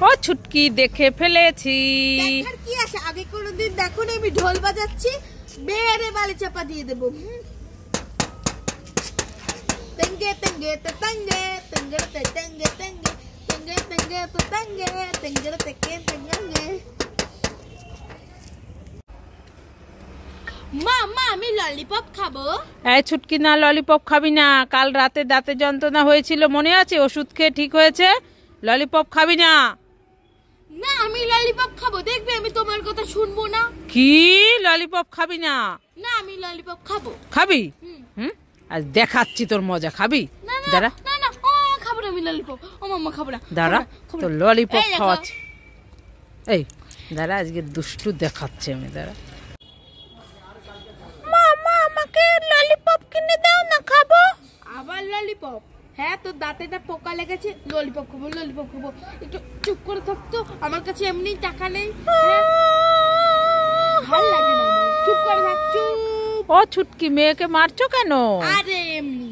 ও ছুটকি দেখে ফেলেছি। দেখার কি আছে, আগে কোনোদিন দেখো না আমি ঢোল বাজাচ্ছি, বেরে বালি চাপা দিয়ে দেবো। তেঙ্গে তেঙ্গে তেঙ্গে তেঙ্গে তেঙ্গে তেঙ্গে তেঙ্গে তেঙ্গে তেঙ্গে তেঙ্গে তেঙ্গে তেঙ্গে। মা মা আমি ললিপপ খাবো। এই ছুটকি না, ললিপপ খাবি না। কাল রাতে দাঁতে যন্ত্রণা হয়েছিল, মনে আছে? ওষুধ খেয়ে ঠিক হয়েছে। ললিপপ খাবি না। না আমি ললিপপ খাবো, দেখবে আমি তোমার কথা শুনবো না। কি ললিপপ খাবি না? না আমি ললিপপ খাবো। খাবি? আজ দেখাচ্ছি তোর মজা। খাবি? দাঁড়া। না না ও খাবো না আমি ললিপপ। ও মাম্মা খাবো না। দাঁড়া, তোর ললিপপ খাওয়াচ্ছি। এই দাঁড়া, আজকে দুষ্টু দেখাচ্ছে আমি। দাঁড়া। মামা আমাকে ললিপপ কিনে দাও না, খাবো। আবার ললিপপ? হ্যাঁ তোর দাঁতেটা পোকা লেগেছে, ললিপপ খাবো ললিপপ খাবো। একটু চুপ করে থাকতো, আমার কাছে এমনি টাকা নেই। ভালো লাগে না, চুপ করে থাক। চুপ। ও ছুটকি, মেয়েকে মারছো কেন? আরে এমনি।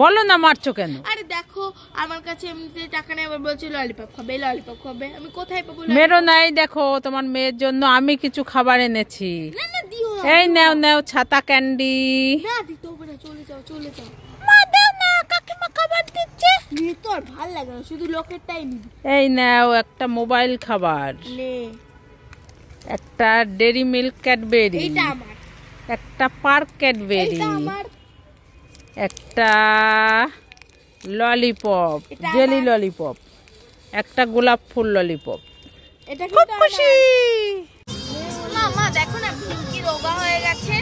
বলো না মারছো কেন? আরে দেখো আমার কাছে এমনিতে টাকা নেই, আবার বলছে ললিপপ খাবে ললিপপ খাবে। আমি কোথায় পাবো? মেরো নাই। দেখো তোমার মেয়ের জন্য আমি কিছু খাবার এনেছি। না না দিও। এই নাও নাও, ছাতা ক্যান্ডি। না দিতে হবে না, চলে যাও চলে যাও। মা দাও না, কাকিমা খাবার দিচ্ছে। নিয়ে তো আর ভাল লাগে না, শুধু লোকেরটাই নিবি। এই নাও একটা মোবাইল খাবার, নে। একটা ডেরি মিল্ক ক্যাডবেরি, এইটা আমার। একটা পার্ক ক্যাডবেরি, এইটা আমার। একটা ললিপপ, এটা জেলি আমার। ললিপপ, একটা গোলাপ ফুল ললিপপ। এটা খুব খুশি। মামা দেখো না ভীম কি রোগা হয়ে গেছে।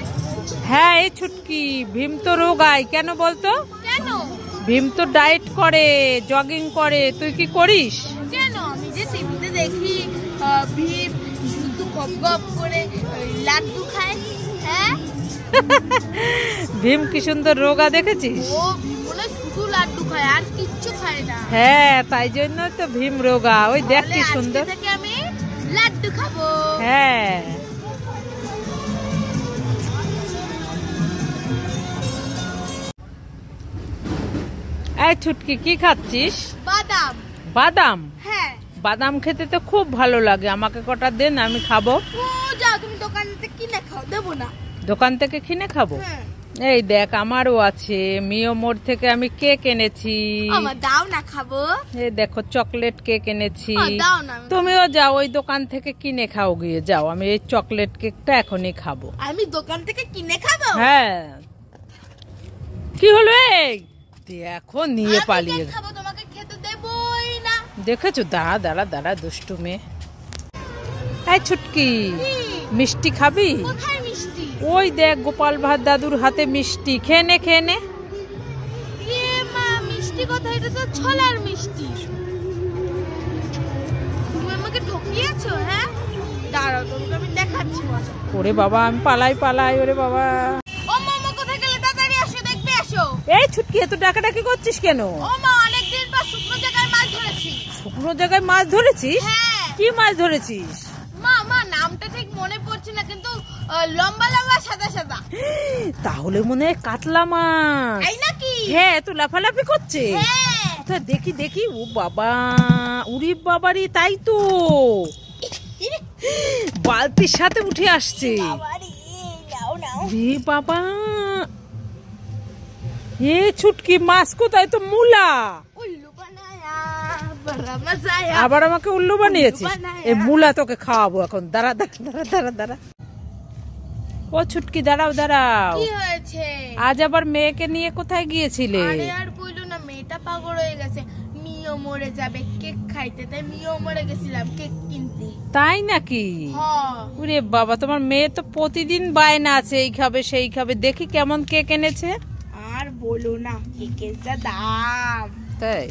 হ্যাঁ এই ছুটকি, ভীম তো রোগায়। কেন বলতো? কেন? ভীম তো ডায়েট করে, জগিং করে। তুই কি করিস? কেন? আমি যে টিভিতে দেখি ভীম শুধু গপ গপ করে লাড্ডু খায়। হ্যাঁ ভীম কি সুন্দর রোগা, দেখেছিস? ও বলে শুধু লাড্ডু খায় আর কিচ্ছু খায় না। হ্যাঁ তাই জন্য তো ভীম রোগা। ওই দেখ কি সুন্দর। আজকে থেকে আমি লাড্ডু খাবো। হ্যাঁ এই ছুটকি, কি খাচ্ছিস? বাদাম। বাদাম? হ্যাঁ। বাদাম খেতে তো খুব ভালো লাগে, আমাকে কটা দেন, আমি খাবো। ও যাও তুমি দোকান থেকে কিনে খাও। দেবো না। দোকান থেকে কিনে খাবো? হ্যাঁ। এই দেখ আমারও আছে, মিও মোড় থেকে আমি কেক এনেছি। আমার দাও না, খাবো। এই দেখো চকলেট কেক এনেছি। দাও না। তুমিও যাও ওই দোকান থেকে কিনে খাও গিয়ে। যাও, আমি এই চকলেট কেকটা এখনই খাবো। আমি দোকান থেকে কিনে খাবো? হ্যাঁ। কি হলো? এই দেখো নিয়ে পালিয়ে খাবো, তোমাকে খেতে দেবই না। দেখেছো? দাঁড়া দাঁড়া দাঁড়া, দুষ্টু মেয়ে। এই ছুটকি, মিষ্টি খাবি? কোথায় মিষ্টি? ওই দেখ গোপাল ভাঁড় দাদুর হাতে মিষ্টি। খেয়ে নে খেয়ে নে। মা মিষ্টি কোথায়? এটা তো ছোলার মিষ্টি। তুমি আমাকে ঠকিয়েছো। হ্যাঁ দাঁড়াও, তোমাকে আমি দেখাচ্ছি মজা। ওরে বাবা, আমি পালাই পালাই। ওরে বাবা, ও মামা কোথায় গেলে? তাড়াতাড়ি আসো, দেখবে আসো। এই ছুটকি, এত ডাকাডাকি করছিস কেন? ও মা অনেকদিন পর শুকনো জায়গায় মাছ ধরেছি। শুকনো জায়গায় মাছ ধরেছিস? হ্যাঁ। কি মাছ ধরেছিস? মা নামটা ঠিক মনে পড়ছে না, কিন্তু লম্বা লম্বা সাদা সাদা। তাহলে মনে হয় কাতলা মাছ। তাই নাকি? হ্যাঁ, তো লাফালাফি করছে। হ্যাঁ। দেখি দেখি। ও বাবা, উরি বাবারি, তাই তো বালতির সাথে উঠে আসছে। বাবা, এ ছুটকি, মাছ কোথায়? তো মুলা। আবার আমাকে উল্লু বানিয়েছিস। এই মুলা তোকে খাওয়াবো এখন। দাঁড়া দাঁড়া দাঁড়া দাঁড়া দাঁড়া। ও ছুটকি, দাঁড়াও দাঁড়াও। কি হয়েছে? আজ আবার মেয়েকে নিয়ে কোথায় গিয়েছিলে? আরে আর বইলো না, মেয়েটা পাগল হয়ে গেছে। মিও মরে যাবে কেক খাইতে, তাই মিও মরে গেছিলাম কেক কিনতে। তাই নাকি? হ্যাঁ। ওরে বাবা, তোমার মেয়ে তো প্রতিদিন বায়না আছে, এই খাবে সেই খাবে। দেখি কেমন কেক এনেছে। আর বলো না, কেকের যা দাম। তাই?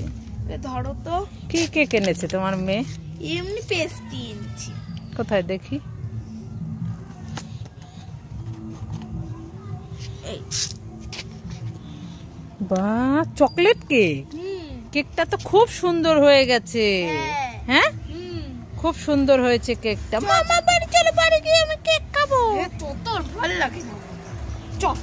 ধরো তো। কি কেক এনেছে তোমার মেয়ে? এমনি পেস্ট্রি এনেছি। কোথায় দেখি? বাহ, চকলেট কেক। কেকটা তো খুব সুন্দর হয়ে গেছে। হ্যাঁ খুব সুন্দর হয়েছে কেকটা। মামা বাড়ি চলো, বাড়ি গিয়ে আমি কেক খাবো। তোর ভালো লাগে না। চল।